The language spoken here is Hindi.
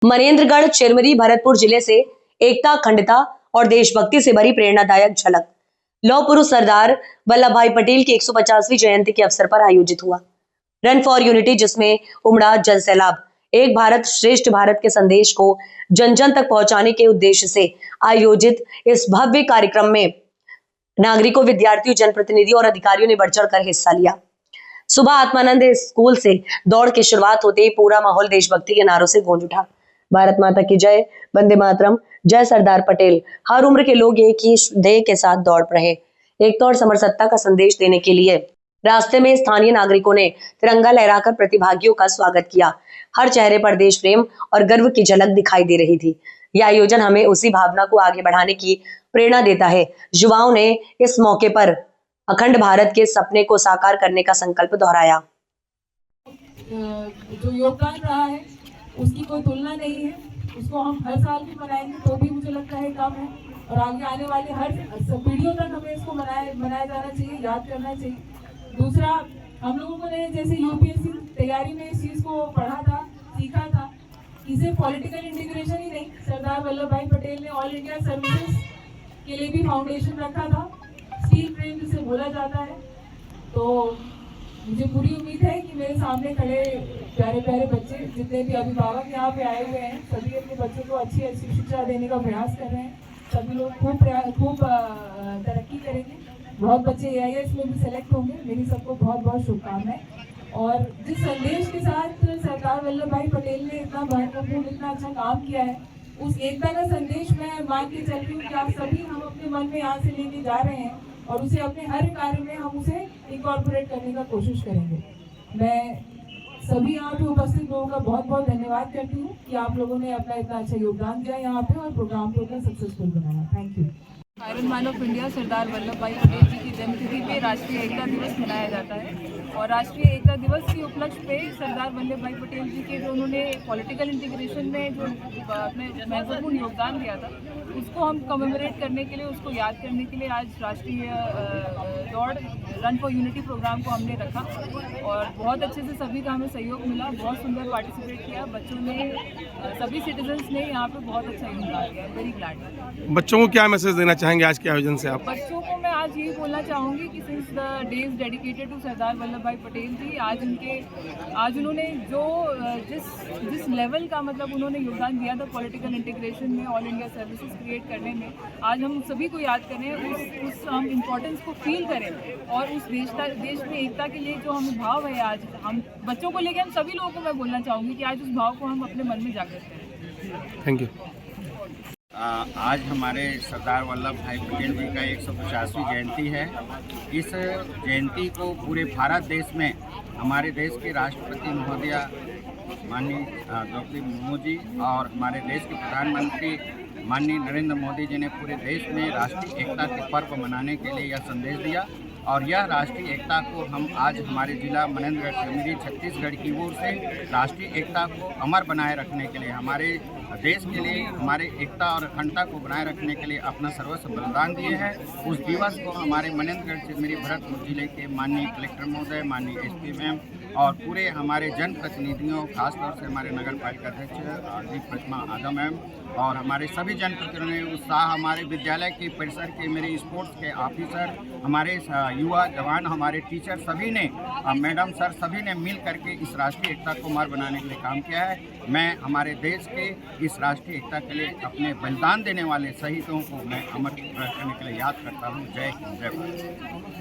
मनेंद्रगढ़, चिरमिरी, भरतपुर जिले से एकता, अखंडता और देशभक्ति से भरी प्रेरणादायक झलक लौह पुरुष सरदार वल्लभ भाई पटेल की 150वीं जयंती के अवसर पर आयोजित हुआ। रन फॉर यूनिटी, जिसमें उमड़ा जन सैलाब, एक भारत श्रेष्ठ भारत के संदेश को जन जन तक पहुंचाने के उद्देश्य से आयोजित इस भव्य कार्यक्रम में नागरिकों, विद्यार्थियों, जनप्रतिनिधियों और अधिकारियों ने बढ़ चढ़कर हिस्सा लिया। सुबह आत्मानंद स्कूल से दौड़ की शुरुआत होते ही पूरा माहौल देशभक्ति के नारों से गूंज उठा। भारत माता की जय, वंदे मातरम, जय सरदार पटेल। हर उम्र के लोग एक ही ध्येय के साथ दौड़ रहे, एकता और समरसत्ता का संदेश देने के लिए। रास्ते में स्थानीय नागरिकों ने तिरंगा लहराकर प्रतिभागियों का स्वागत किया। हर चेहरे पर देश प्रेम और गर्व की झलक दिखाई दे रही थी। यह आयोजन हमें उसी भावना को आगे बढ़ाने की प्रेरणा देता है। युवाओं ने इस मौके पर अखंड भारत के सपने को साकार करने का संकल्प दोहराया। जो योगदान रहा है उसकी कोई तुलना नहीं है। उसको हम हर साल भी मनाएंगे तो भी मुझे लगता है कम है, और आगे आने वाले हर पीढ़ियों तक हमें इसको मनाया जाना चाहिए, याद करना चाहिए। दूसरा, हम लोगों ने जैसे यूपीएससी तैयारी में इस चीज़ को पढ़ा था, सीखा था कि सिर्फ पॉलिटिकल इंटीग्रेशन ही नहीं, सरदार वल्लभ भाई पटेल ने ऑल इंडिया सर्विसेज के लिए भी फाउंडेशन रखा था, स्टील ट्रेन जिसे बोला जाता है। तो मुझे पूरी उम्मीद है कि मेरे सामने खड़े प्यारे प्यारे बच्चे, जितने भी अभिभावक यहाँ पे आए हुए हैं, सभी अपने बच्चों को अच्छी अच्छी शिक्षा देने का प्रयास कर रहे हैं। सभी लोग खूब तरक्की करेंगे। बहुत बच्चे AIS में भी सेलेक्ट होंगे। मेरी सबको बहुत बहुत शुभकामनाएं। और जिस संदेश के साथ सरदार वल्लभ भाई पटेल ने इतना महत्वपूर्ण, इतना अच्छा काम किया है, उस एकता का संदेश मैं मान के चल रही हूँ कि आप सभी हम अपने मन में यहाँ से लेके जा रहे हैं और उसे अपने हर कार्य में हम उसे इनकॉर्पोरेट करने का कोशिश करेंगे। मैं सभी यहाँ पे उपस्थित लोगों का बहुत बहुत धन्यवाद करती हूँ कि आप लोगों ने अपना इतना अच्छा योगदान दिया यहाँ पे और प्रोग्राम को इतना सक्सेसफुल बनाया। Thank you. Iron man of India Sardar Vallabhbhai Patel जी की जन्मतिथि पे राष्ट्रीय एकता दिवस मनाया जाता है, और राष्ट्रीय एकता दिवस के उपलक्ष्य पे सरदार वल्लभ भाई पटेल जी के जो उन्होंने पॉलिटिकल इंटीग्रेशन में जो अपने महत्वपूर्ण योगदान दिया था, उसको हम कमेमोरेट करने के लिए, उसको याद करने के लिए आज राष्ट्रीय दौड़ रन फॉर यूनिटी प्रोग्राम को हमने रखा, और बहुत अच्छे से सभी का हमें सहयोग मिला। बहुत सुंदर पार्टिसिपेट किया बच्चों ने, सभी सिटीजन्स ने यहाँ पे बहुत अच्छा योगदान दिया। Very glad. बच्चों को क्या मैसेज देना चाहेंगे आज के आयोजन से आप? बच्चों को मैं आज यही बोलना चाहूँगी कि since the days dedicated to Sardar Vallabhbhai Patel जी, आज उन्होंने जो जिस लेवल का मतलब उन्होंने योगदान दिया था पॉलिटिकल इंटीग्रेशन में, ऑल इंडिया सर्विसेज क्रिएट करने में, आज हम सभी को याद करें, उस हम इम्पोर्टेंस को फील करें, और उस देश में एकता के लिए जो हमें भाव है, आज हम बच्चों को लेकर हम सभी लोगों को मैं बोलना चाहूँगी कि आज उस भाव को हम अपने मन में जागृत करें। Thank you. आज हमारे सरदार वल्लभ भाई पटेल जी का 150वीं जयंती है। इस जयंती को पूरे भारत देश में हमारे देश के राष्ट्रपति महोदया माननीय द्रौपदी मुर्मू जी और हमारे देश के प्रधानमंत्री माननीय नरेंद्र मोदी जी ने पूरे देश में राष्ट्रीय एकता के पर्व मनाने के लिए यह संदेश दिया, और यह राष्ट्रीय एकता को हम आज हमारे जिला मनेंद्रगढ़ चिरमिरी छत्तीसगढ़ की ओर से राष्ट्रीय एकता को अमर बनाए रखने के लिए, हमारे देश के लिए, हमारे एकता और अखंडता को बनाए रखने के लिए अपना सर्वस्व बलिदान दिए हैं। उस दिवस को हमारे मनेंद्रगढ़ चिरमिरी भरतपुर जिले के माननीय कलेक्टर महोदय, माननीय SP मैम और पूरे हमारे जनप्रतिनिधियों, खासतौर से हमारे नगर पालिका अध्यक्ष दीप प्रतिमा आदम मैम और हमारे सभी जनप्रतिनिधियों उत्साह, हमारे विद्यालय के परिसर के मेरे स्पोर्ट्स के ऑफिसर, हमारे युवा जवान, हमारे टीचर, सभी ने, मैडम सर, सभी ने मिल करके इस राष्ट्रीय एकता को अमर बनाने के लिए काम किया है। मैं हमारे देश के इस राष्ट्रीय एकता के लिए अपने बलिदान देने वाले शहीदों को मैं अमर करने के लिए याद करता हूँ। जय हिंद, जय भारत।